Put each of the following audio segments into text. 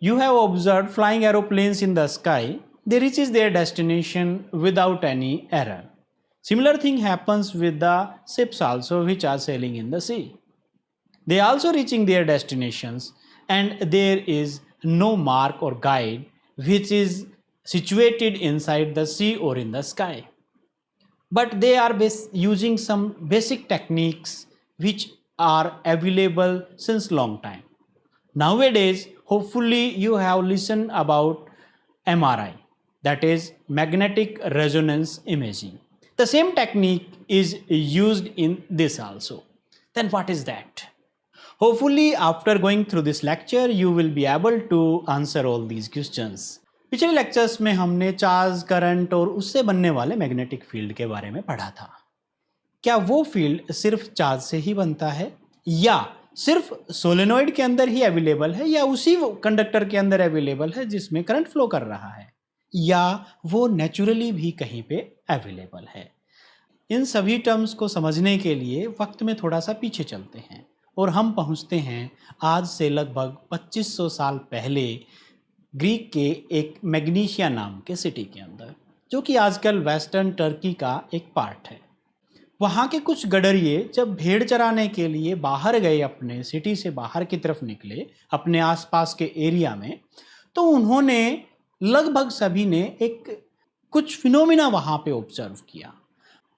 You have observed flying aeroplanes in the sky. They reaches their destination without any error. Similar thing happens with the ships also which are sailing in the sea. They also reaching their destinations and there is no mark or guide which is situated inside the sea or in the sky. But they are using some basic techniques which are available since long time. Nowadays, hopefully you have listened about MRI, that is magnetic resonance imaging. The same technique is used in this also. Then what is that? Hopefully after going through this lecture you will be able to answer all these questions. पिछले lectures में हमने charge, current और उससे बनने वाले magnetic field के बारे में पढ़ा था। क्या वो फील्ड सिर्फ चार्ज से ही बनता है या सिर्फ सोलेनॉइड के अंदर ही अवेलेबल है या उसी कंडक्टर के अंदर अवेलेबल है जिसमें करंट फ्लो कर रहा है या वो नेचुरली भी कहीं पे अवेलेबल है? इन सभी टर्म्स को समझने के लिए वक्त में थोड़ा सा पीछे चलते हैं और हम पहुंचते हैं आज से लगभग 2500 साल पहले ग्रीक के एक मैग्नीशिया नाम के सिटी के अंदर, जो कि आजकल वेस्टर्न टर्की का एक पार्ट है। वहाँ के कुछ गडरिये जब भेड़ चराने के लिए बाहर गए, अपने सिटी से बाहर की तरफ निकले अपने आसपास के एरिया में, तो उन्होंने लगभग सभी ने एक कुछ फिनोमिना वहाँ पे ऑब्जर्व किया।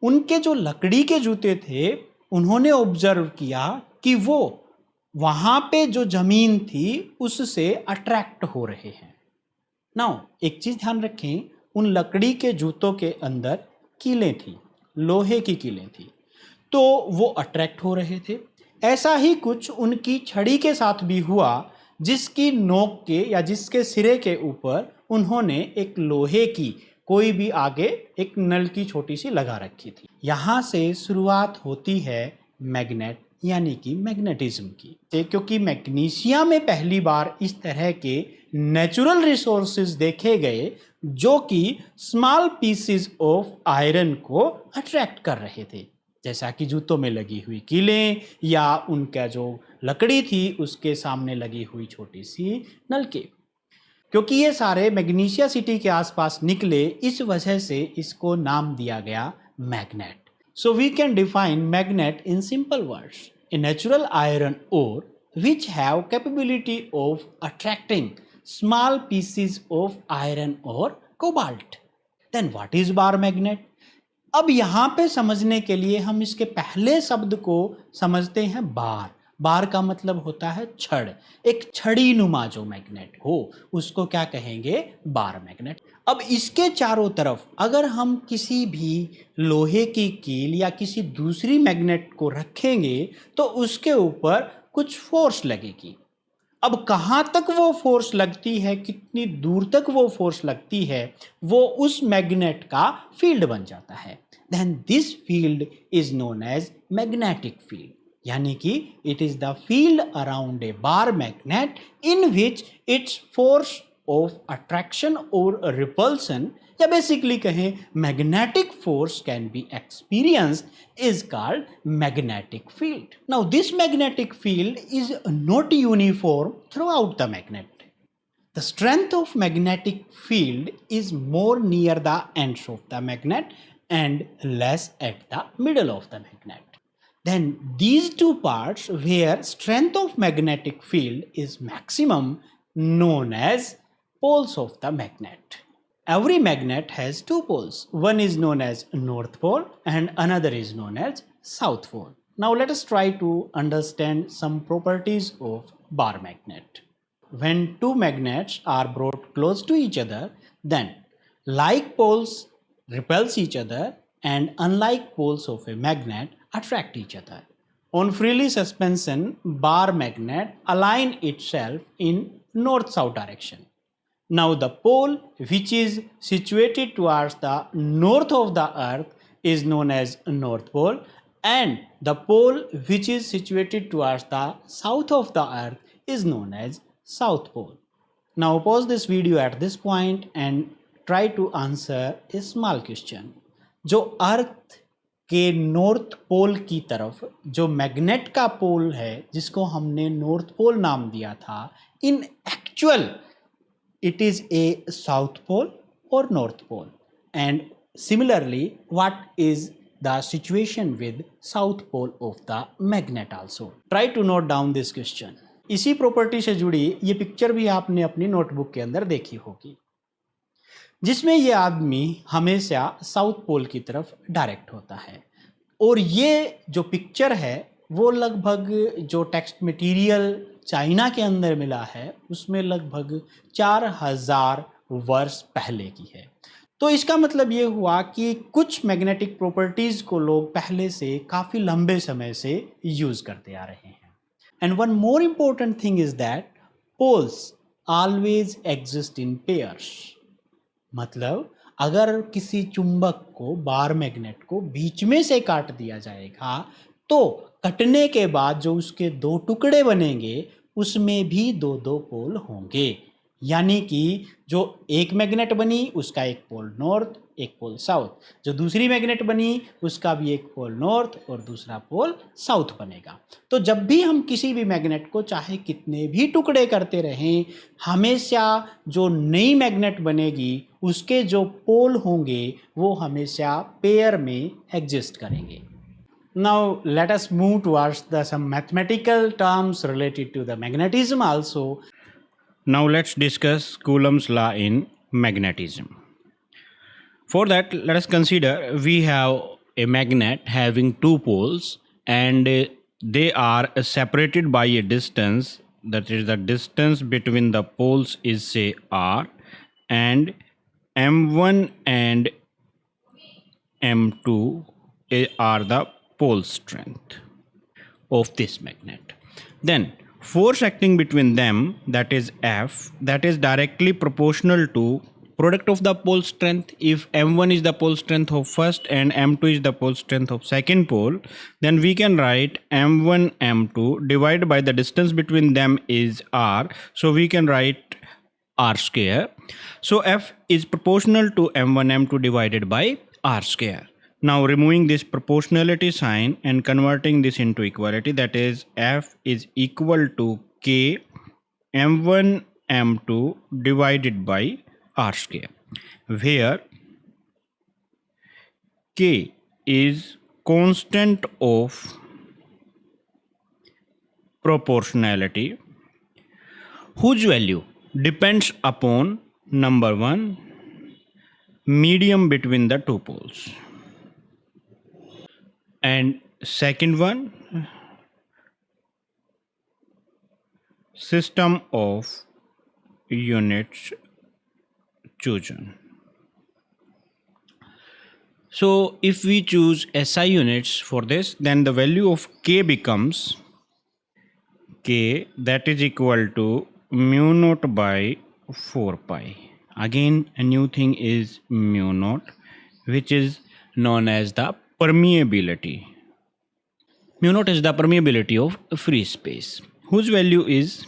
उनके जो लकड़ी के जूते थे उन्होंने ऑब्जर्व किया कि वो वहाँ पे जो जमीन थी उससे अट्रैक्ट हो रहे हैं। नाउ एक चीज़ ध्यान रखें, उन लकड़ी के जूतों के अंदर कीलें थी, लोहे की कीलें थी, तो वो अट्रैक्ट हो रहे थे। ऐसा ही कुछ उनकी छड़ी के साथ भी हुआ, जिसकी नोक के या जिसके सिरे के ऊपर उन्होंने एक लोहे की कोई भी आगे एक नल की छोटी सी लगा रखी थी। यहाँ से शुरुआत होती है मैग्नेट यानी कि मैग्नेटिज्म की, क्योंकि मैग्नीशिया में पहली बार इस तरह के नेचुरल रिसोर्सेज देखे गए जो कि स्मॉल पीसेस ऑफ आयरन को अट्रैक्ट कर रहे थे, जैसा कि जूतों में लगी हुई कीलें या उनका जो लकड़ी थी उसके सामने लगी हुई छोटी सी नलके। क्योंकि ये सारे मैग्नीशिया सिटी के आसपास निकले, इस वजह से इसको नाम दिया गया magnet. So we can define magnet in simple words: a natural iron ore which have capability of attracting small pieces of iron or cobalt. Then what is bar magnet? अब यहाँ पे समझने के लिए हम इसके पहले शब्द को समझते हैं बार। बार का मतलब होता है छड़, एक छड़ी नुमा जो मैग्नेट हो उसको क्या कहेंगे? Bar magnet. अब इसके चारों तरफ अगर हम किसी भी लोहे की कील या किसी दूसरी मैग्नेट को रखेंगे तो उसके ऊपर कुछ फोर्स लगेगी। अब कहाँ तक वो फोर्स लगती है, कितनी दूर तक वो फोर्स लगती है, वो उस मैग्नेट का फील्ड बन जाता है। Then this field is known as magnetic field, यानी कि it is the field around a bar magnet in which its force of attraction or repulsion, या basically कहें magnetic force can be experienced, is called magnetic field. Now this magnetic field is not uniform throughout the magnet. The strength of magnetic field is more near the ends of the magnet and less at the middle of the magnet. Then these two parts where strength of magnetic field is maximum known as poles of the magnet. Every magnet has two poles. One is known as North Pole and another is known as South Pole. Now let us try to understand some properties of bar magnet. When two magnets are brought close to each other, then like poles repels each other and unlike poles of a magnet attract each other. On freely suspension, bar magnet align itself in north-south direction. Now the pole which is situated towards the north of the earth is known as North Pole, and the pole which is situated towards the south of the earth is known as South Pole. Now pause this video at this point and try to answer a small question. जो अर्थ के north pole की तरफ जो magnet का पोल है जिसको हमने north pole नाम दिया था, इन actual it is a south pole or north pole? And similarly, what is the situation with south pole of the magnet also? Try to note down this question. इसी property से जुड़ी ये picture भी आपने अपनी नोटबुक के अंदर देखी होगी, जिसमें ये आदमी हमेशा साउथ पोल की तरफ डायरेक्ट होता है। और ये जो पिक्चर है वो लगभग जो टेक्स्ट मटेरियल चाइना के अंदर मिला है उसमें लगभग 4000 वर्ष पहले की है। तो इसका मतलब ये हुआ कि कुछ मैग्नेटिक प्रॉपर्टीज़ को लोग पहले से काफ़ी लंबे समय से यूज़ करते आ रहे हैं। And one more important thing is that poles always exist in pairs. मतलब अगर किसी चुंबक को, बार मैग्नेट को बीच में से काट दिया जाएगा तो कटने के बाद जो उसके दो टुकड़े बनेंगे उसमें भी दो दो पोल होंगे। यानी कि जो एक मैग्नेट बनी उसका एक पोल नॉर्थ, एक पोल साउथ, जो दूसरी मैग्नेट बनी उसका भी एक पोल नॉर्थ और दूसरा पोल साउथ बनेगा। तो जब भी हम किसी भी मैग्नेट को चाहे कितने भी टुकड़े करते रहें, हमेशा जो नई मैग्नेट बनेगी उसके जो पोल होंगे वो हमेशा पेयर में एग्जिस्ट करेंगे। Now let us move towards some mathematical terms related to the magnetism also. Now let's discuss Coulomb's law in magnetism. For that, let us consider we have a magnet having two poles and they are separated by a distance, that is the distance between the poles is say r, and m1 and m2 are the pole strength of this magnet. Then force acting between them, that is F, that is directly proportional to product of the pole strength. If m1 is the pole strength of first and m2 is the pole strength of second pole, then we can write m1 m2 divided by the distance between them is r, so we can write r square. So F is proportional to m1 m2 divided by r square. Now removing this proportionality sign and converting this into equality, that is F is equal to K m1 m2 divided by r square, where K is constant of proportionality whose value depends upon number 1, medium between the two poles, and second one, system of units chosen. So if we choose SI units for this, then the value of K becomes K, that is equal to mu naught by 4 pi. Again a new thing is mu naught, which is known as the permeability. Mu naught is the permeability of free space, whose value is,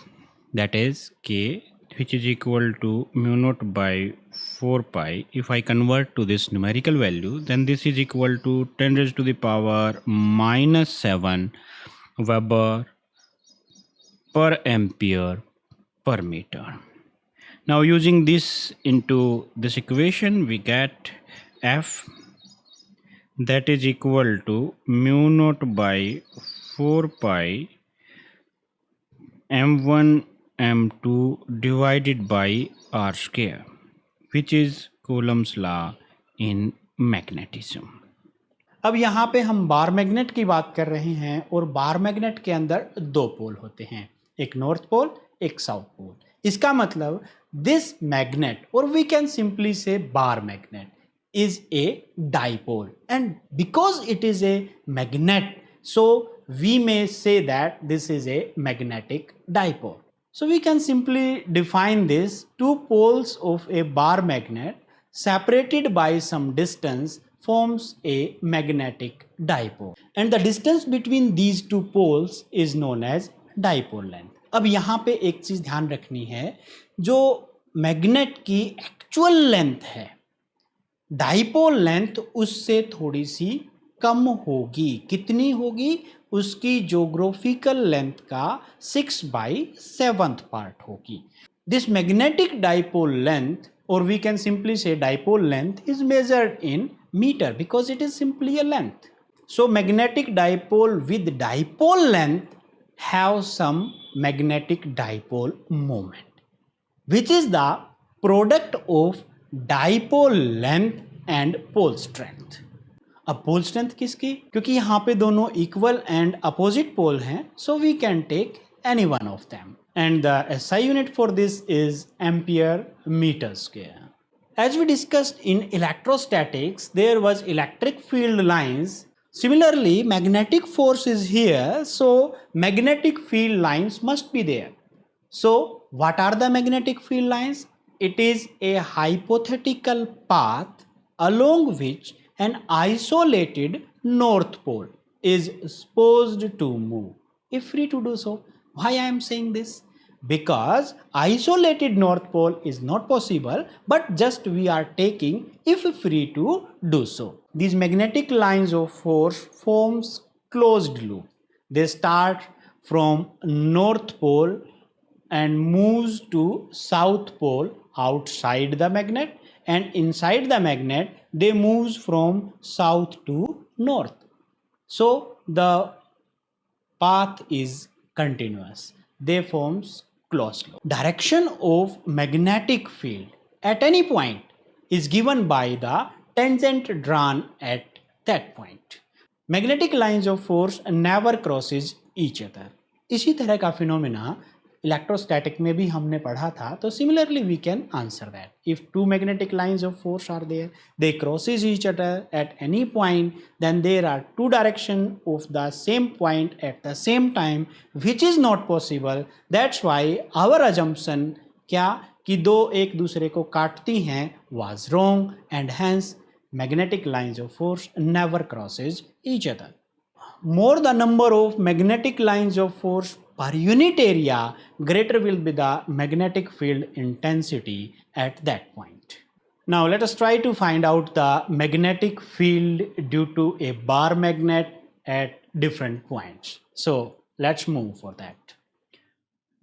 that is K, which is equal to mu naught by 4 pi. If I convert to this numerical value, then this is equal to 10 raised to the power minus 7 Weber per ampere per meter. Now using this into this equation, we get F, that is equal to mu naught by 4 pi m1 m2 divided by r square, which is Coulomb's law in magnetism. अब यहाँ पे हम bar magnet की बात कर रहे हैं और बार मैग्नेट के अंदर दो पोल होते हैं, एक नॉर्थ पोल, एक साउथ पोल। इसका मतलब दिस मैग्नेट, और we can simply say bar magnet, is a dipole, and because it is a magnet, so we may say that this is a magnetic dipole. So we can simply define this: two poles of a bar magnet separated by some distance forms a magnetic dipole, and the distance between these two poles is known as dipole length. अब यहाँ पे एक चीज ध्यान रखनी है, जो magnet की एक्चुअल लेंथ है, डाइपोल लेंथ उससे थोड़ी सी कम होगी। कितनी होगी? उसकी ज्योग्राफिकल लेंथ का 6/7 पार्ट होगी। This magnetic dipole length, or we can simply say dipole length, is measured in meter because it is simply a length. So magnetic dipole with dipole length have some magnetic dipole moment, which is the product of dipole length and pole strength. अब pole strength किसकी, क्योंकि यहाँ पे दोनों equal and opposite pole हैं, so we can take any one of them and the SI unit for this is ampere metre square. As we discussed in electrostatics, there was electric field lines. Similarly, magnetic force is here, so magnetic field lines must be there. So, what are the magnetic field lines? It is a hypothetical path along which an isolated north pole is supposed to move if free to do so. Why I am saying this? Because isolated north pole is not possible, but just we are taking if free to do so. These magnetic lines of force forms closed loop. They start from north pole and moves to south pole outside the magnet, and inside the magnet they moves from south to north. So the path is continuous. They forms closed loop. Direction of magnetic field at any point is given by the tangent drawn at that point. Magnetic lines of force never crosses each other. इसी तरह का phenomena electrostatic में भी हमने पढ़ा था, तो similarly we can answer that. If two magnetic lines of force are there, they crosses each other at any point, then there are two direction of the same point at the same time, which is not possible. That's why our assumption क्या कि दो एक दूसरे को काटती हैं was wrong, and hence magnetic lines of force never crosses each other. More the number of magnetic lines of force per unit area, greater will be the magnetic field intensity at that point. Now let us try to find out the magnetic field due to a bar magnet at different points. So let's move for that.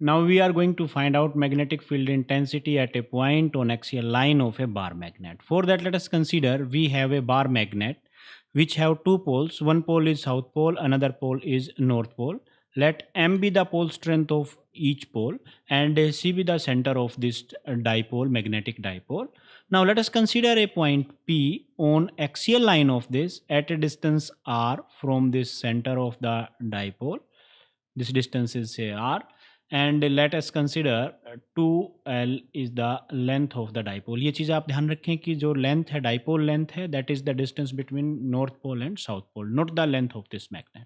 Now we are going to find out magnetic field intensity at a point on axial line of a bar magnet. For that, let us consider we have a bar magnet which have two poles. One pole is south pole, another pole is north pole. Let M be the pole strength of each pole and C be the center of this dipole, magnetic dipole. Now let us consider a point P on axial line of this at a distance R from this center of the dipole. This distance is say R. And let us consider 2L is the length of the dipole. ये चीज़ आप ध्यान रखें कि जो length है, dipole length है, that is the distance between north pole and south pole, not the length of this magnet.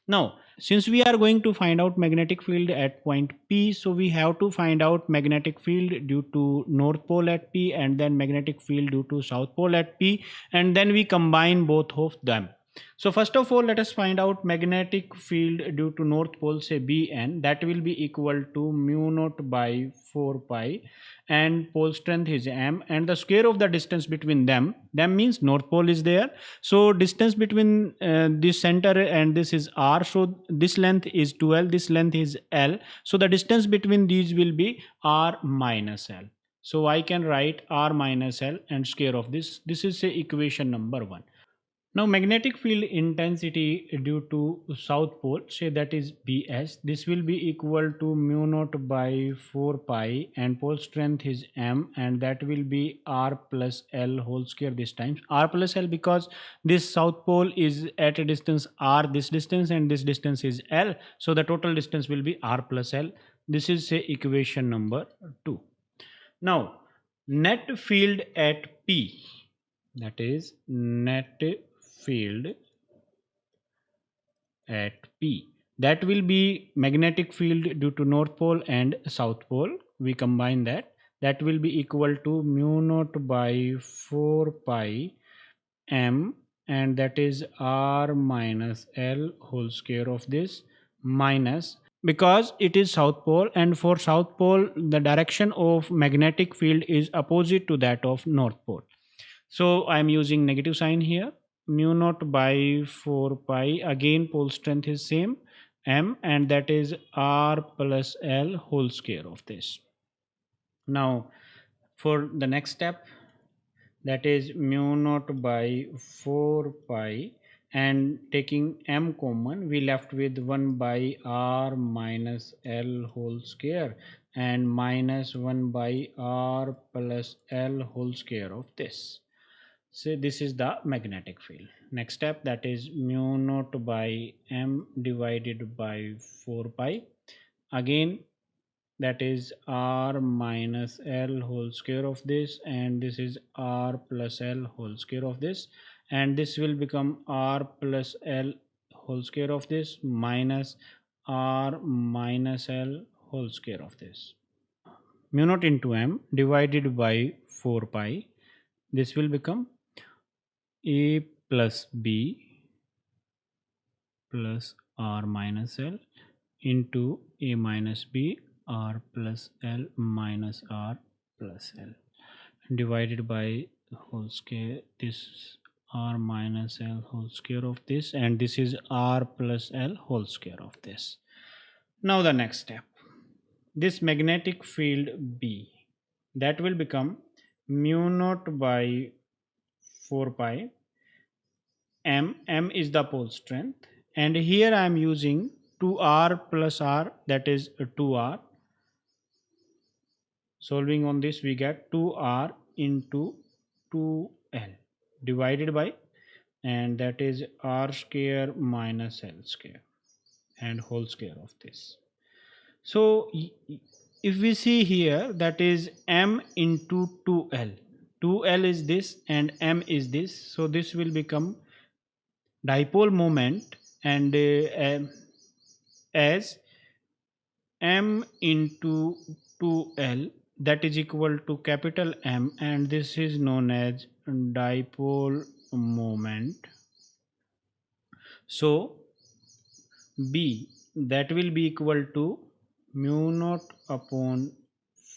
Now, since we are going to find out magnetic field at point P, so we have to find out magnetic field due to north pole at P and then magnetic field due to south pole at P, and then we combine both of them. So first of all, let us find out magnetic field due to north pole, say Bn, that will be equal to mu naught by 4 pi, and pole strength is m, and the square of the distance between them means north pole is there, so distance between this center and this is r, so this length is 2l, this length is l, so the distance between these will be r minus l. So I can write r minus l and square of this is say equation number 1. Now magnetic field intensity due to south pole, say that is Bs, this will be equal to mu naught by 4 pi, and pole strength is m, and that will be r plus l whole square this time. R plus l because this south pole is at a distance r, this distance, and this distance is l, so the total distance will be r plus l. This is say equation number 2. Now net field at P, that is net field at P, that will be magnetic field due to north pole and south pole. We combine that will be equal to mu naught by 4 pi m, and that is r minus l whole square of this, minus, because it is south pole, and for south pole the direction of magnetic field is opposite to that of north pole, so I am using negative sign here. Mu naught by 4 pi, again pole strength is same m, and that is r plus l whole square of this. Now for the next step, that is mu naught by 4 pi, and taking m common, we left with 1 by r minus l whole square and minus 1 by r plus l whole square of this. So this is the magnetic field. Next step, that is mu naught by m divided by 4 pi. Again, that is r minus l whole square of this, and this is r plus l whole square of this, and this will become r plus l whole square of this minus r minus l whole square of this. Mu naught into m divided by 4 pi, this will become a plus b plus r minus l into a minus b r plus l minus r plus l divided by whole square, this r minus l whole square of this, and this is r plus l whole square of this. Now the next step, this magnetic field B, that will become mu naught by 4 pi m is the pole strength, and here I am using 2r plus r, that is 2r. Solving on this, we get 2r into 2l divided by, and that is r square minus l square and whole square of this. So if we see here, that is m into 2l, 2l is this and m is this, so this will become dipole moment, and as m into 2l, that is equal to capital M, and this is known as dipole moment. So B, that will be equal to mu naught upon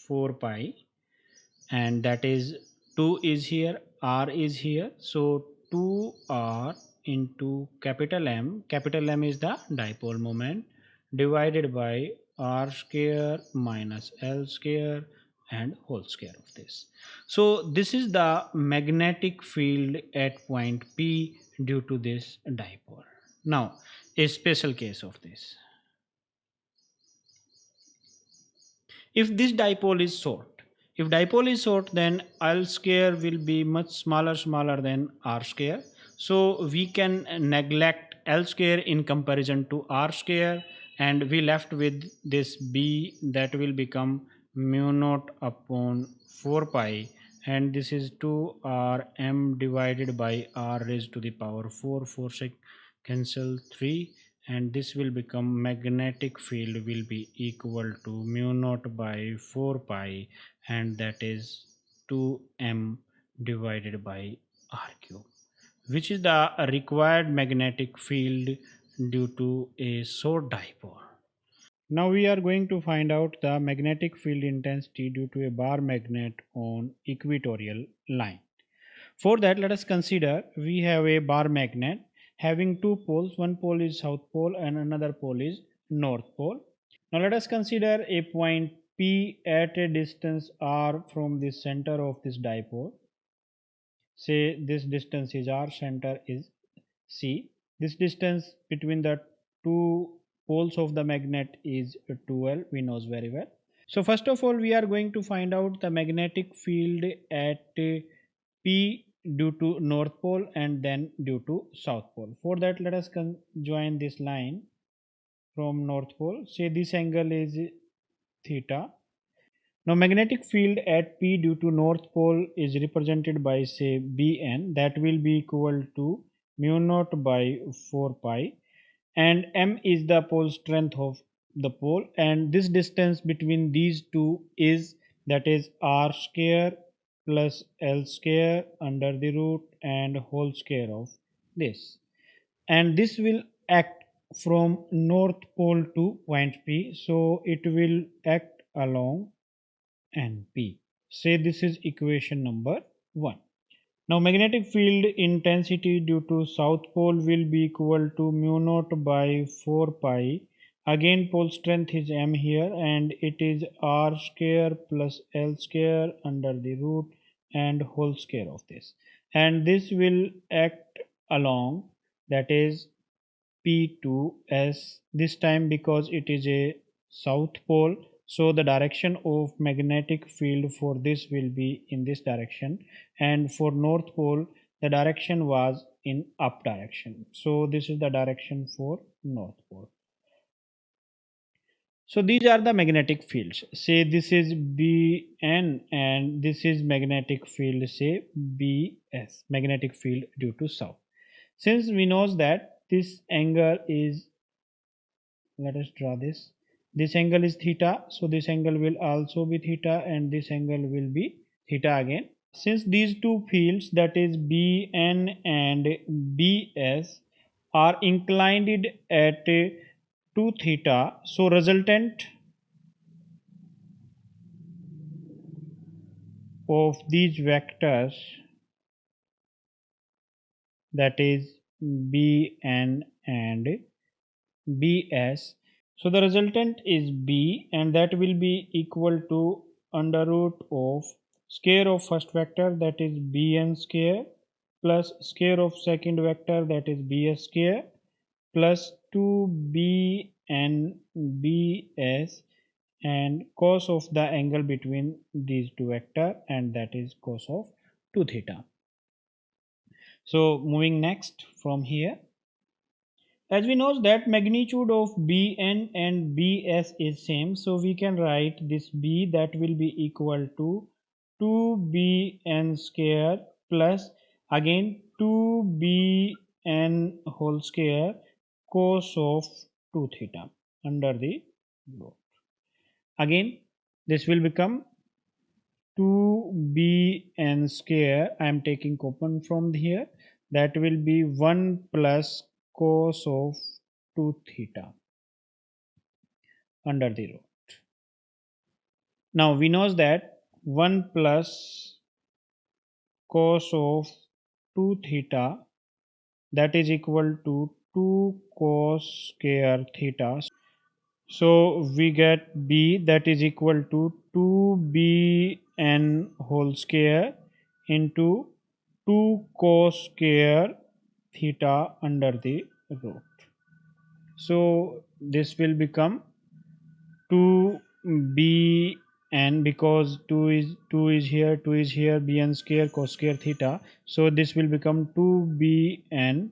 4 pi, and that is 2 is here, r is here, so 2r into capital M is the dipole moment, divided by r square minus l square and whole square of this. So this is the magnetic field at point P due to this dipole. Now a special case of this, if this dipole is short, if dipole is short, then l square will be much smaller than r square, so we can neglect l square in comparison to r square, and we left with this b, that will become mu naught upon 4 pi, and this is 2 m divided by r raised to the power 4, 4 6 cancel 3, and this will become magnetic field will be equal to mu naught by 4 pi, and that is 2m divided by r cube, which is the required magnetic field due to a short dipole. Now we are going to find out the magnetic field intensity due to a bar magnet on equatorial line. For that, let us consider we have a bar magnet having two poles. One pole is south pole and another pole is north pole. Now let us consider a point P at a distance r from the center of this dipole. Say this distance is r, center is C. This distance between the two poles of the magnet is 2L, we knows very well. So first of all, we are going to find out the magnetic field at P due to north pole and then due to south pole. For that, let us join this line from north pole. Say this angle is theta. Now magnetic field at P due to north pole is represented by say Bn, that will be equal to mu naught by 4 pi, and m is the pole strength of the pole, and this distance between these two is, that is r square plus l square under the root and whole square of this, and this will act from north pole to point P, so it will act along NP. Say this is equation number 1. Now magnetic field intensity due to south pole will be equal to mu naught by 4 pi. again pole strength is m here, and it is r square plus l square under the root and whole square of this, and this will act along, that is p2s this time, because it is a south pole, so the direction of magnetic field for this will be in this direction, and for north pole the direction was in up direction, so this is the direction for north pole. So these are the magnetic fields. Say this is Bn and this is magnetic field, say Bs, magnetic field due to south. Since we knows that this angle is, let us draw this angle is theta, so this angle will also be theta and this angle will be theta again. Since these two fields, that is Bn and Bs, are inclined at 2 theta, so resultant of these vectors, that is Bn and Bs, so the resultant is B, and that will be equal to under root of square of first vector, that is Bn square, plus square of second vector, that is Bs square, plus 2Bn Bs, and cos of the angle between these two vector, and that is cos of 2 theta. So moving next from here, as we know that magnitude of Bn and Bs is same, so we can write this B, that will be equal to 2Bn square plus again 2Bn whole square cos of 2 theta under the root. Again this will become 2Bn square, I am taking common from here, that will be 1 plus cos of 2 theta under the root. Now we know that 1 plus cos of 2 theta, that is equal to 2 cos square theta. So we get B, that is equal to 2Bn whole square into 2 cos square theta under the root. So this will become 2Bn, because 2 is here, 2 is here, Bn square cos square theta, so this will become 2Bn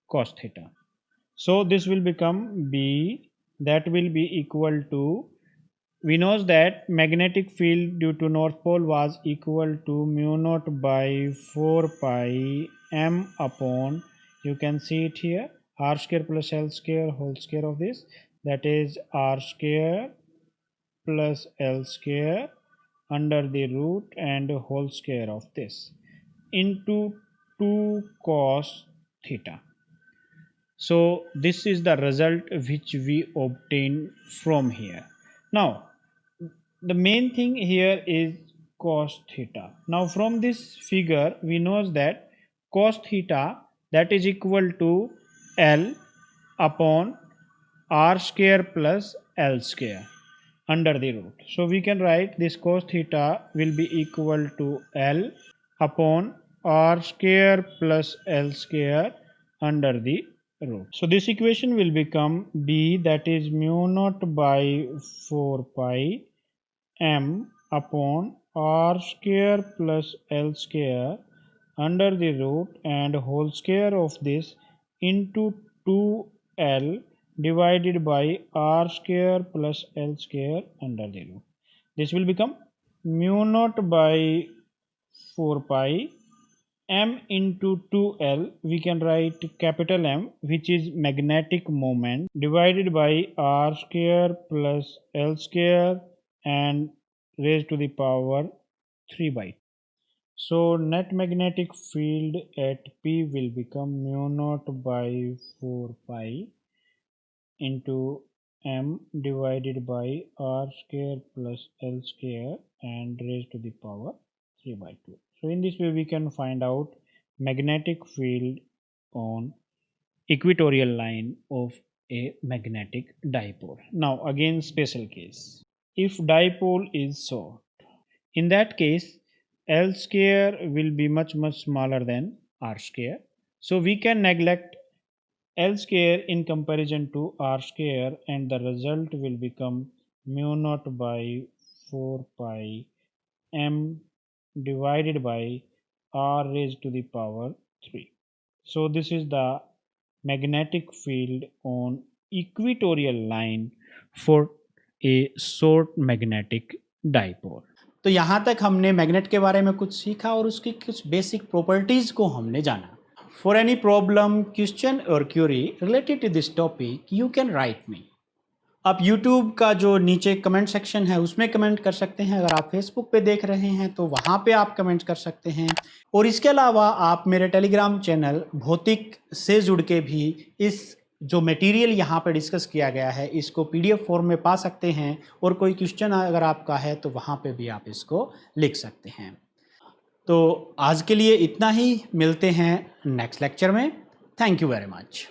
cos theta. So this will become B, that will be equal to, we know that magnetic field due to north pole was equal to mu naught by 4 pi m upon, you can see it here, r square plus l square whole square of this, that is r square plus l square under the root and whole square of this into 2 cos theta. So this is the result which we obtain from here. Now the main thing here is cos theta. Now from this figure we know that cos theta, that is equal to L upon r square plus L square under the root. So we can write this cos theta will be equal to L upon r square plus L square under the root. So this equation will become B, that is mu naught by 4 pi m upon r square plus L square under the root and whole square of this into 2L divided by r square plus L square under the root. This will become mu naught by 4 pi m into 2L, we can write capital M, which is magnetic moment, divided by r square plus L square and raised to the power 3 by 2. So net magnetic field at P will become mu naught by 4 pi into m divided by r square plus L square and raised to the power 3 by 2. So in this way we can find out magnetic field on equatorial line of a magnetic dipole. Now again special case. If dipole is short, in that case L square will be much smaller than R square. So we can neglect L square in comparison to R square, and the result will become mu naught by 4 pi m divided by R raised to the power 3. So this is the magnetic field on equatorial line for a short magnetic dipole. तो यहाँ तक हमने magnet के बारे में कुछ सीखा और उसकी कुछ बेसिक प्रॉपर्टीज को हमने जाना. For any problem, question or query related to this topic, you can write me. आप YouTube का जो नीचे कमेंट सेक्शन है उसमें कमेंट कर सकते हैं. अगर आप Facebook पे देख रहे हैं तो वहाँ पे आप कमेंट कर सकते हैं. और इसके अलावा आप मेरे टेलीग्राम चैनल भौतिक से जुड़ के भी इस जो मटेरियल यहाँ पे डिस्कस किया गया है इसको PDF फॉर्म में पा सकते हैं. और कोई क्वेश्चन अगर आपका है तो वहाँ पे भी आप इसको लिख सकते हैं. तो आज के लिए इतना ही. मिलते हैं नेक्स्ट लेक्चर में. Thank you very much.